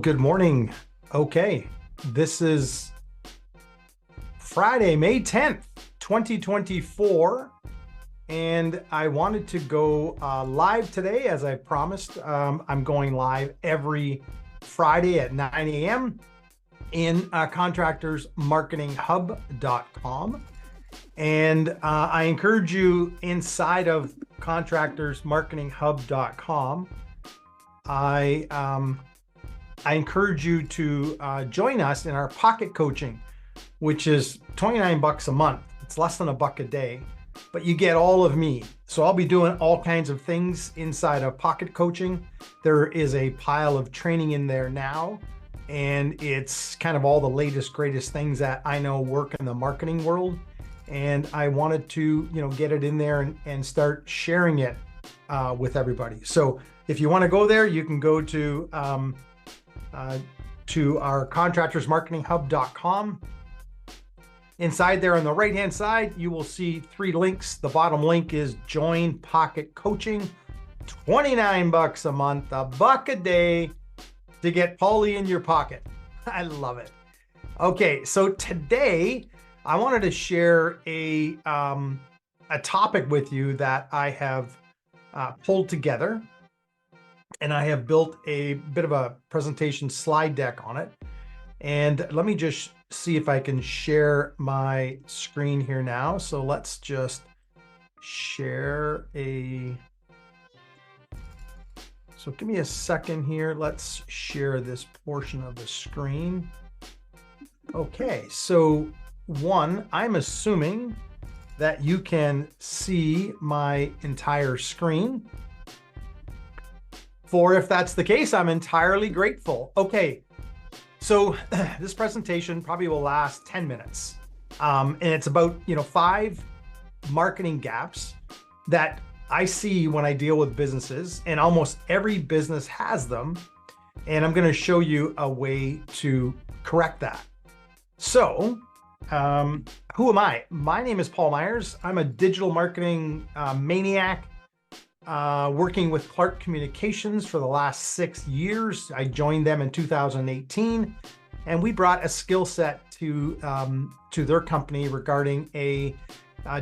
Good morning. Okay, this is Friday, May 10th, 2024, and I wanted to go live today as I promised. I'm going live every Friday at 9 a.m. in contractorsmarketinghub.com. And I encourage you inside of contractorsmarketinghub.com. I encourage you to join us in our pocket coaching, which is 29 bucks a month. It's less than $1 a day, but you get all of me. So I'll be doing all kinds of things inside of pocket coaching. There is a pile of training in there now, and it's kind of all the latest, greatest things that I know work in the marketing world. And I wanted to, get it in there and start sharing it with everybody. So if you want to go there, you can go to our contractorsmarketinghub.com. Inside there on the right-hand side, you will see 3 links. The bottom link is Join Pocket Coaching, 29 bucks a month, $1 a day to get Paulie in your pocket. I love it. Okay, so today I wanted to share a topic with you that I have pulled together. And I have built a bit of a presentation slide deck on it. And let me just see if I can share my screen here now. So let's just share so give me a second here. Let's share this portion of the screen. Okay, so I'm assuming that you can see my entire screen. If that's the case, I'm entirely grateful. Okay, so this presentation probably will last 10 minutes. And it's about, 5 marketing gaps that I see when I deal with businesses, and almost every business has them. And I'm going to show you a way to correct that. So who am I? My name is Paul Myers. I'm a digital marketing maniac. Working with Clark Communications for the last 6 years. I joined them in 2018, and we brought a skill set to their company regarding a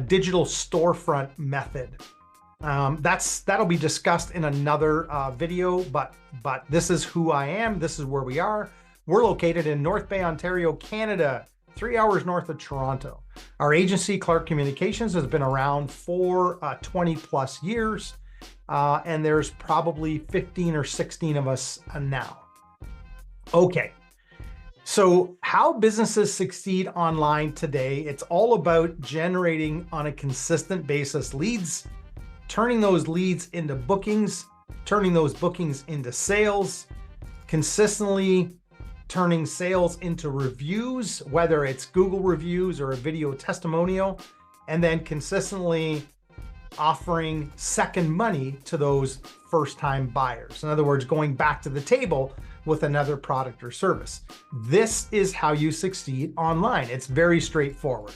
digital storefront method. That'll be discussed in another video, but this is who I am. This is where we are. We're located in North Bay, Ontario, Canada, 3 hours north of Toronto. Our agency, Clark Communications, has been around for 20 plus years. And there's probably 15 or 16 of us now. Okay, so how businesses succeed online today, it's all about generating on a consistent basis leads, turning those leads into bookings, turning those bookings into sales, consistently turning sales into reviews, whether it's Google reviews or a video testimonial, and then consistently offering second money to those first-time buyers. In other words, going back to the table with another product or service. This is how you succeed online. It's very straightforward.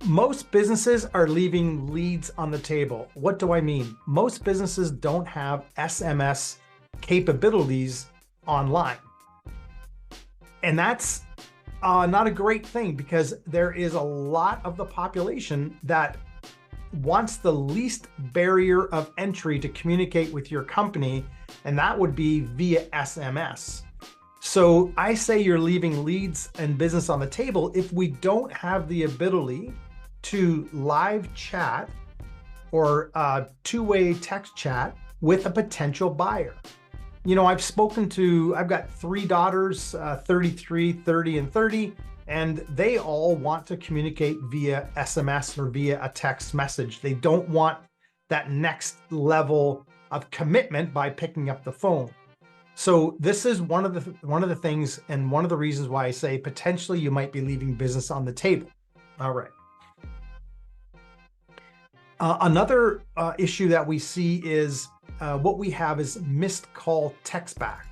Most businesses are leaving leads on the table. What do I mean? Most businesses don't have SMS capabilities online. And that's not a great thing, because there is a lot of the population that wants the least barrier of entry to communicate with your company, and that would be via SMS. So I say you're leaving leads and business on the table if we don't have the ability to live chat or two-way text chat with a potential buyer. I've got 3 daughters, 33, 30, and 30, and they all want to communicate via SMS or via a text message. They don't want that next level of commitment by picking up the phone. So this is one of the things, and one of the reasons why I say potentially you might be leaving business on the table. All right. Another issue that we see is what we have is missed call text back.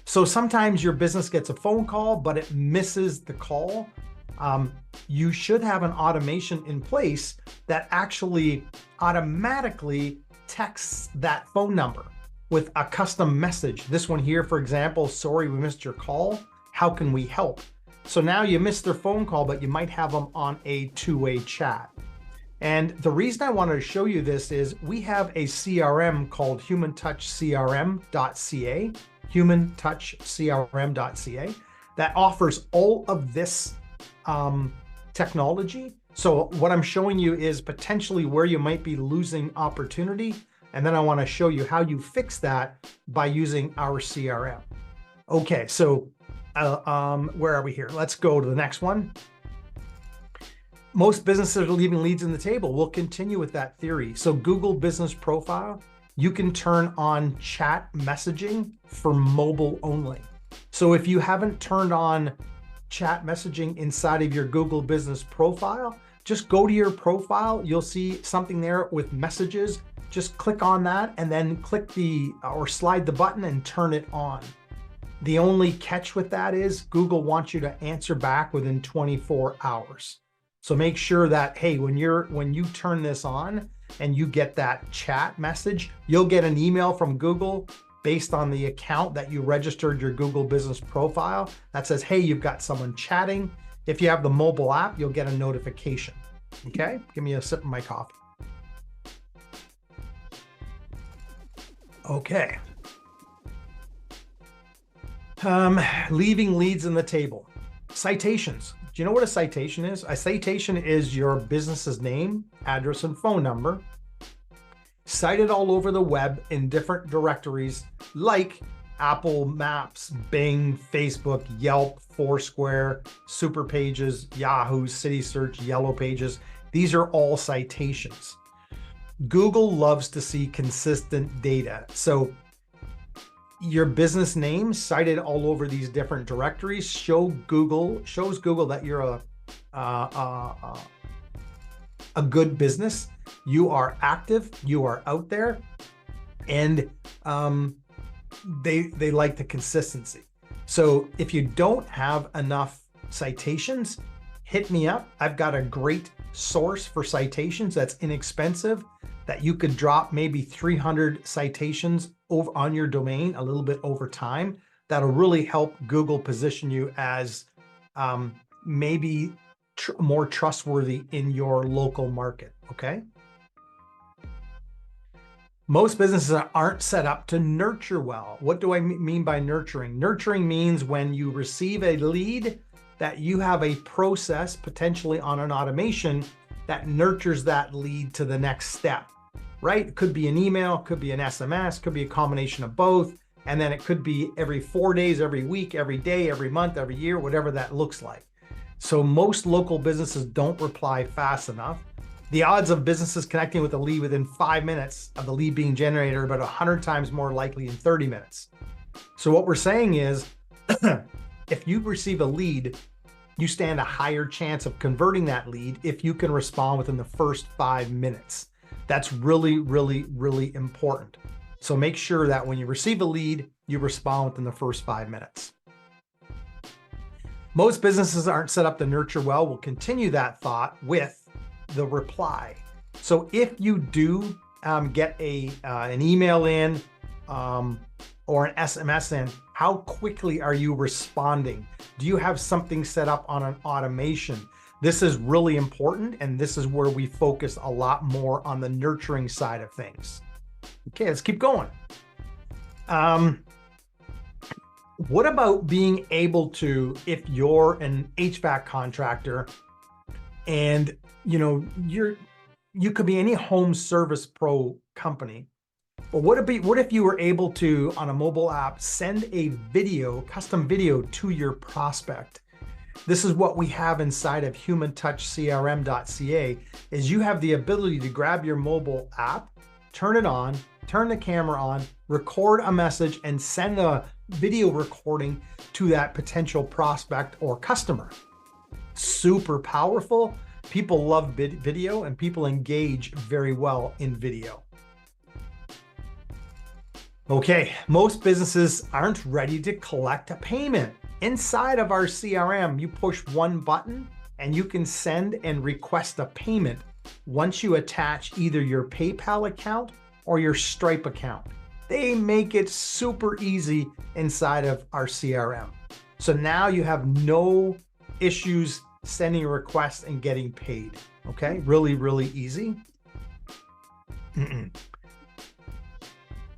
So sometimes your business gets a phone call, but it misses the call. You should have an automation in place that actually automatically texts that phone number. with a custom message. This one here, for example, sorry we missed your call. How can we help? So now you missed their phone call, but you might have them on a two-way chat. And the reason I wanted to show you this is we have a CRM called humantouchcrm.ca, humantouchcrm.ca, that offers all of this technology. So what I'm showing you is potentially where you might be losing opportunity. And then I want to show you how you fix that by using our CRM. Okay, so where are we here? Let's go to the next one. Most businesses are leaving leads in the table. We'll continue with that theory. So Google Business Profile, you can turn on chat messaging for mobile only. So if you haven't turned on chat messaging inside of your Google Business Profile, just go to your profile. You'll see something there with messages. Just click on that and then click or slide the button and turn it on. The only catch with that is Google wants you to answer back within 24 hours. So make sure that, hey, when you turn this on and you get that chat message, you'll get an email from Google based on the account that you registered your Google Business Profile that says, hey, you've got someone chatting. If you have the mobile app, you'll get a notification. Okay, give me a sip of my coffee. Okay. Leaving leads in the table. Citations. Do you know what a citation is? A citation is your business's name, address, and phone number, cited all over the web in different directories like Apple Maps, Bing, Facebook, Yelp, Foursquare, Super Pages, Yahoo, City Search, Yellow Pages. These are all citations. Google loves to see consistent data. So your business name cited all over these different directories shows Google that you're a good business. You are active, you are out there, and they like the consistency. So if you don't have enough citations, hit me up. I've got a great source for citations that's inexpensive, that you could drop maybe 300 citations over on your domain a little bit over time. That'll really help Google position you as maybe more trustworthy in your local market, okay? Most businesses aren't set up to nurture well. What do I mean by nurturing? Nurturing means when you receive a lead that you have a process, potentially on an automation, that nurtures that lead to the next step, right? It could be an email, could be an SMS, could be a combination of both. And then it could be every 4 days, every week, every day, every month, every year, whatever that looks like. So most local businesses don't reply fast enough. The odds of businesses connecting with a lead within 5 minutes of the lead being generated are about 100 times more likely in 30 minutes. So what we're saying is, if you receive a lead, you stand a higher chance of converting that lead if you can respond within the first 5 minutes. That's really, really, really important. So make sure that when you receive a lead, you respond within the first 5 minutes. Most businesses aren't set up to nurture well. We'll continue that thought with the reply. So if you do get an email in or an SMS in, how quickly are you responding? Do you have something set up on an automation? This is really important, and this is where we focus a lot more on the nurturing side of things. Okay, let's keep going. What about being able to, if you're an HVAC contractor and you could be any home service pro company, but what if you were able to, on a mobile app, send a video, custom video to your prospect? This is what we have inside of humantouchcrm.ca, is you have the ability to grab your mobile app, turn it on, turn the camera on, record a message, and send a video recording to that potential prospect or customer. Super powerful. People love video, and people engage very well in video. Okay, most businesses aren't ready to collect a payment. Inside of our CRM, you push one button and you can send and request a payment once you attach either your PayPal account or your Stripe account. They make it super easy inside of our CRM. So now you have no issues sending a request and getting paid. Okay, really, really easy.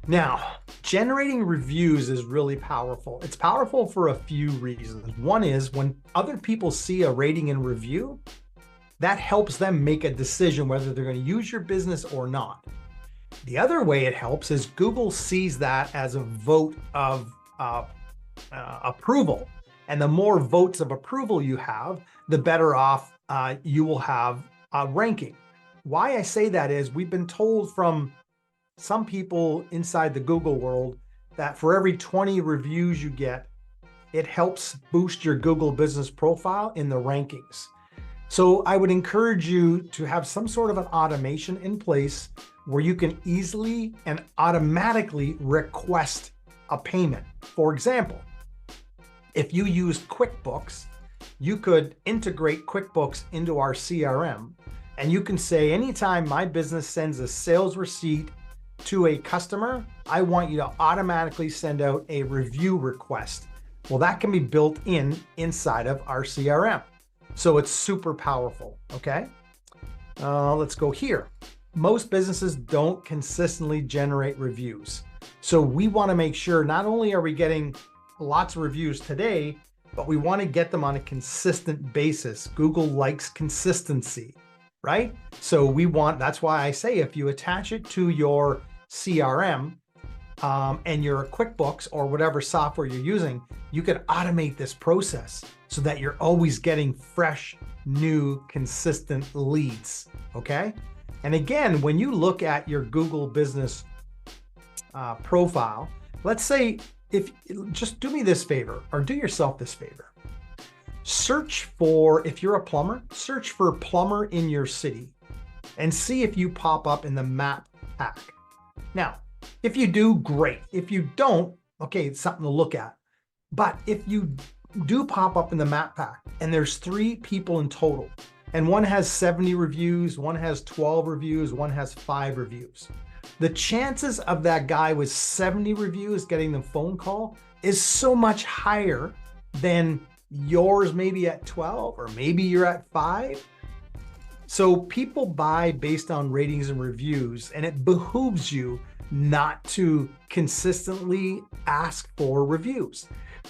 Now, generating reviews is really powerful. It's powerful for a few reasons. One is when other people see a rating and review, that helps them make a decision whether they're going to use your business or not. The other way it helps is Google sees that as a vote of approval. And the more votes of approval you have, the better off you will have ranking. Why I say that is we've been told from some people inside the Google world that for every 20 reviews you get, it helps boost your Google business profile in the rankings. So I would encourage you to have some sort of an automation in place where you can easily and automatically request a payment. For example, if you use QuickBooks, you could integrate QuickBooks into our CRM, and you can say, anytime my business sends a sales receipt to a customer, I want you to automatically send out a review request. Well, that can be built inside of our CRM. So it's super powerful, okay? Let's go here. Most businesses don't consistently generate reviews. So we want to make sure not only are we getting lots of reviews today, but we want to get them on a consistent basis. Google likes consistency, right? So that's why I say if you attach it to your CRM and your QuickBooks or whatever software you're using, you can automate this process so that you're always getting fresh, new, consistent leads, okay? And again, when you look at your Google business profile, let's say, just do me this favor, or do yourself this favor. Search for, if you're a plumber, search for plumber in your city and see if you pop up in the map pack. Now, if you do, great. If you don't, okay, it's something to look at. But if you do pop up in the map pack and there's 3 people in total, and one has 70 reviews, one has 12 reviews, one has 5 reviews, the chances of that guy with 70 reviews getting the phone call is so much higher than yours maybe at 12 or maybe you're at 5. So people buy based on ratings and reviews, and it behooves you not to consistently ask for reviews.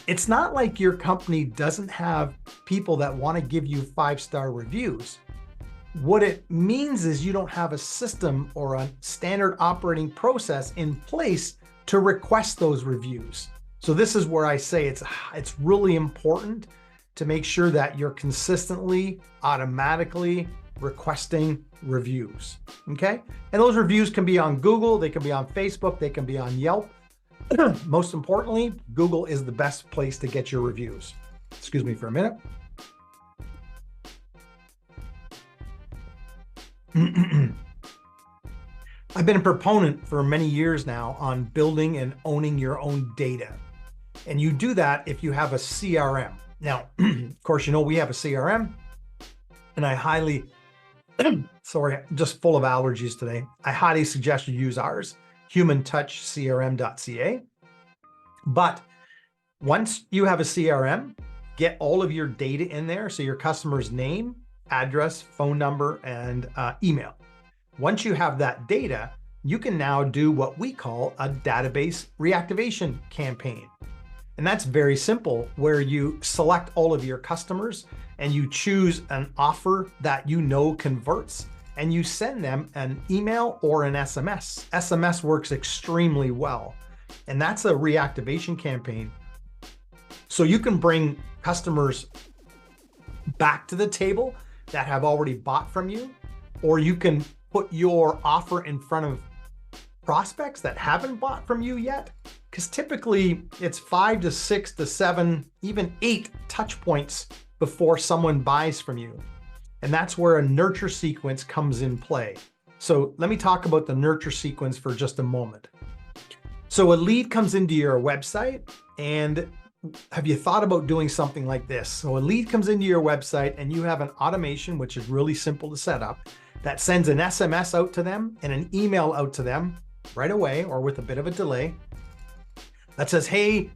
It's not like your company doesn't have people that want to give you 5-star reviews. What it means is you don't have a system or a standard operating process in place to request those reviews. So this is where I say it's really important to make sure that you're consistently, automatically requesting reviews, okay? And those reviews can be on Google, they can be on Facebook, they can be on Yelp. Most importantly, Google is the best place to get your reviews. Excuse me for a minute. I've been a proponent for many years now on building and owning your own data. And you do that if you have a CRM. Now, of course, you know we have a CRM, and I highly, sorry, I'm just full of allergies today. I highly suggest you use ours, humantouchcrm.ca. But once you have a CRM, get all of your data in there. So your customer's name, address, phone number, and email. Once you have that data, you can now do what we call a database reactivation campaign. And that's very simple, where you select all of your customers and you choose an offer that you know converts, and you send them an email or an SMS. SMS works extremely well. And that's a reactivation campaign. So you can bring customers back to the table that have already bought from you, or you can put your offer in front of prospects that haven't bought from you yet. Because typically it's 5 to 6 to 7, even 8 touch points before someone buys from you. And that's where a nurture sequence comes in play. So let me talk about the nurture sequence for just a moment. So a lead comes into your website, and have you thought about doing something like this? So a lead comes into your website and you have an automation, which is really simple to set up, that sends an SMS out to them and an email out to them right away or with a bit of a delay that says, hey,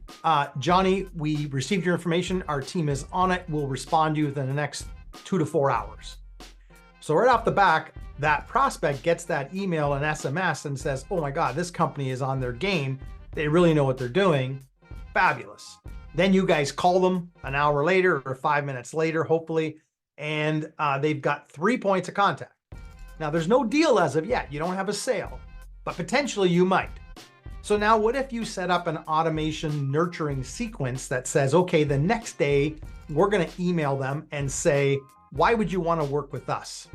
Johnny, we received your information. Our team is on it. We'll respond to you within the next 2 to 4 hours. So right off the back, that prospect gets that email and SMS and says, oh my God, this company is on their game. They really know what they're doing. Fabulous. Then you guys call them an hour later or 5 minutes later, hopefully, and they've got 3 points of contact. Now, there's no deal as of yet. You don't have a sale, but potentially you might. So now what if you set up an automation nurturing sequence that says, okay, the next day we're going to email them and say, why would you want to work with us?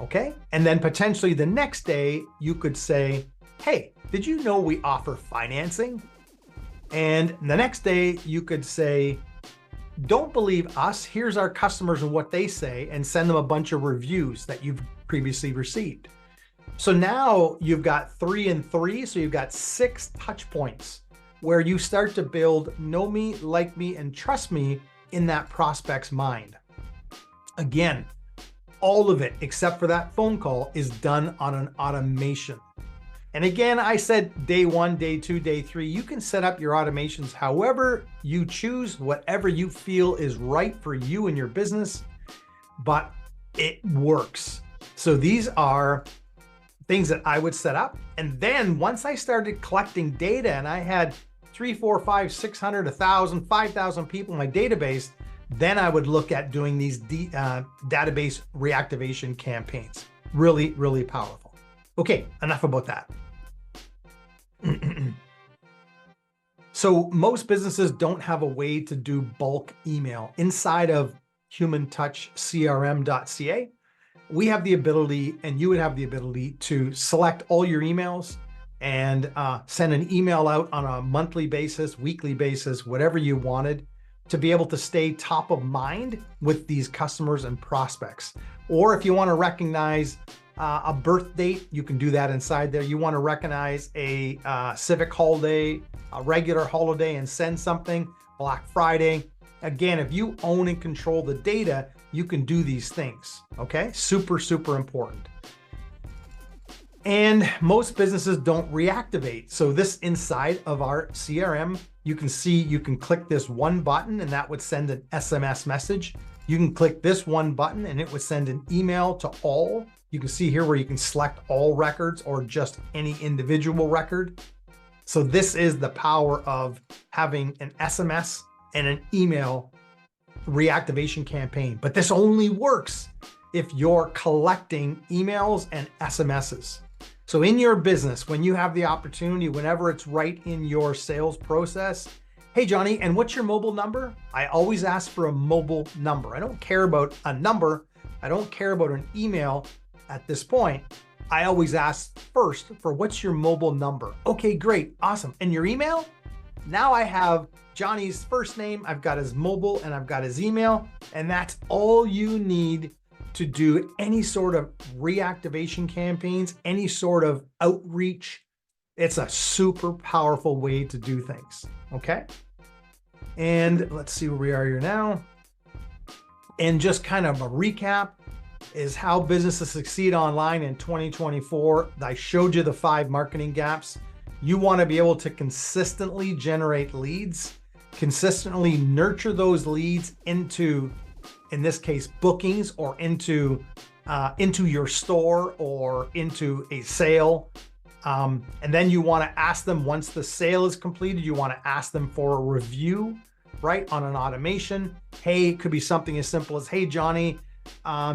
Okay. And then potentially the next day you could say, hey, did you know we offer financing? And the next day you could say, don't believe us. Here's our customers and what they say, and send them a bunch of reviews that you've previously received. So now you've got 3 and 3. So you've got 6 touch points where you start to build know me, like me, and trust me in that prospect's mind. Again, all of it except for that phone call is done on an automation. And again, I said day 1, day 2, day 3, you can set up your automations however you choose, whatever you feel is right for you and your business, but it works. So these are things that I would set up. And then once I started collecting data and I had 3, 4, 5, 600, 1,000, 5,000 people in my database, then I would look at doing these database reactivation campaigns. Really, really powerful. Okay, enough about that. So most businesses don't have a way to do bulk email. Inside of humantouchcrm.ca, we have the ability, and you would have the ability, to select all your emails and send an email out on a monthly basis, weekly basis, whatever you wanted, to be able to stay top of mind with these customers and prospects. Or if you want to recognize a birth date, you can do that inside there. You want to recognize a civic holiday, a regular holiday, and send something, Black Friday. Again, if you own and control the data, you can do these things, okay? Super, super important. And most businesses don't reactivate. So this inside of our CRM, you can see, you can click this one button and that would send an SMS message. You can click this one button and it would send an email to all. You can see here where you can select all records or just any individual record. So this is the power of having an SMS and an email reactivation campaign. But this only works if you're collecting emails and SMSs. So in your business, when you have the opportunity, whenever it's right in your sales process, hey, Johnny, and what's your mobile number? I always ask for a mobile number. I don't care about a number. I don't care about an email at this point. I always ask first for what's your mobile number? Okay, great, awesome. And your email? Now I have Johnny's first name, I've got his mobile, and I've got his email, and that's all you need to do any sort of reactivation campaigns, any sort of outreach. It's a super powerful way to do things, okay? And let's see where we are here now. And just kind of a recap is how businesses succeed online in 2024. I showed you the 5 marketing gaps. You want to be able to consistently generate leads, consistently nurture those leads into, in this case, bookings, or into your store or into a sale. And then you want to ask them, once the sale is completed, you want to ask them for a review, right, on an automation. Hey, it could be something as simple as, hey, Johnny,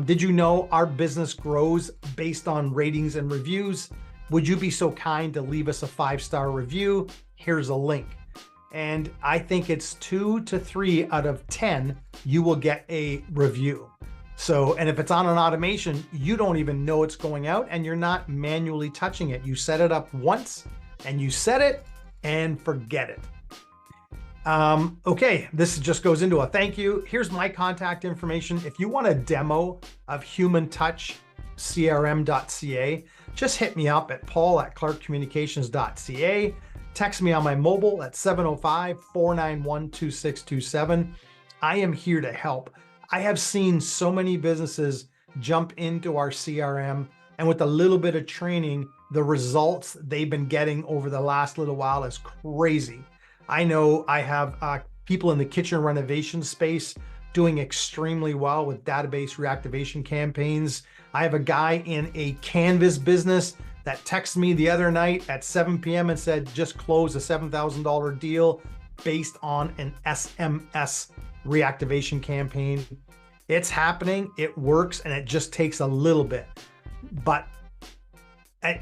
did you know our business grows based on ratings and reviews? Would you be so kind to leave us a 5-star review? Here's a link. And I think it's 2 to 3 out of 10, you will get a review. So, and if it's on an automation, you don't even know it's going out and you're not manually touching it. You set it up once and you set it and forget it. Okay, this just goes into a thank you. Here's my contact information. If you want a demo of humantouchcrm.ca, just hit me up at paul@clarkcommunications.ca. Text me on my mobile at 705-491-2627. I am here to help. I have seen so many businesses jump into our CRM, and with a little bit of training, the results they've been getting over the last little while is crazy. I know I have people in the kitchen renovation space doing extremely well with database reactivation campaigns. I have a guy in a canvas business that texted me the other night at 7 p.m. and said, just closed a $7,000 deal based on an SMS reactivation campaign. It's happening, it works, and it just takes a little bit. But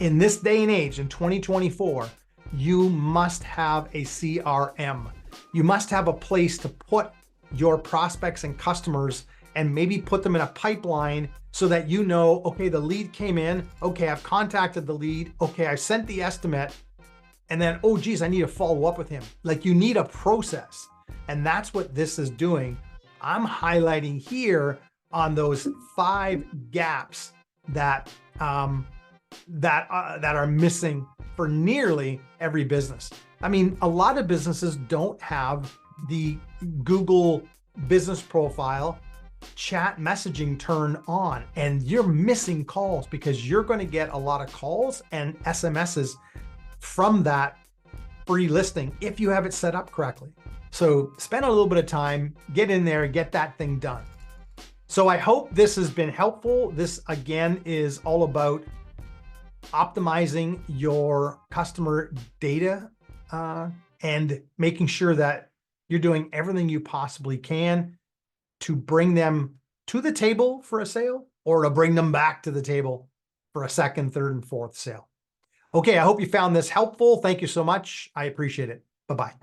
in this day and age, in 2024, you must have a CRM. You must have a place to put your prospects and customers and maybe put them in a pipeline so that you know, okay, the lead came in, okay, I've contacted the lead, okay, I sent the estimate, and then, oh geez, I need to follow up with him. Like, you need a process. And that's what this is doing. I'm highlighting here on those 5 gaps that that are missing for nearly every business. I mean, a lot of businesses don't have the Google business profile chat messaging turned on, and you're missing calls because you're going to get a lot of calls and SMSs from that free listing if you have it set up correctly. So spend a little bit of time, get in there, get that thing done. So I hope this has been helpful. This again is all about optimizing your customer data and making sure that you're doing everything you possibly can to bring them to the table for a sale or to bring them back to the table for a second, third, and fourth sale. Okay, I hope you found this helpful. Thank you so much. I appreciate it. Bye-bye.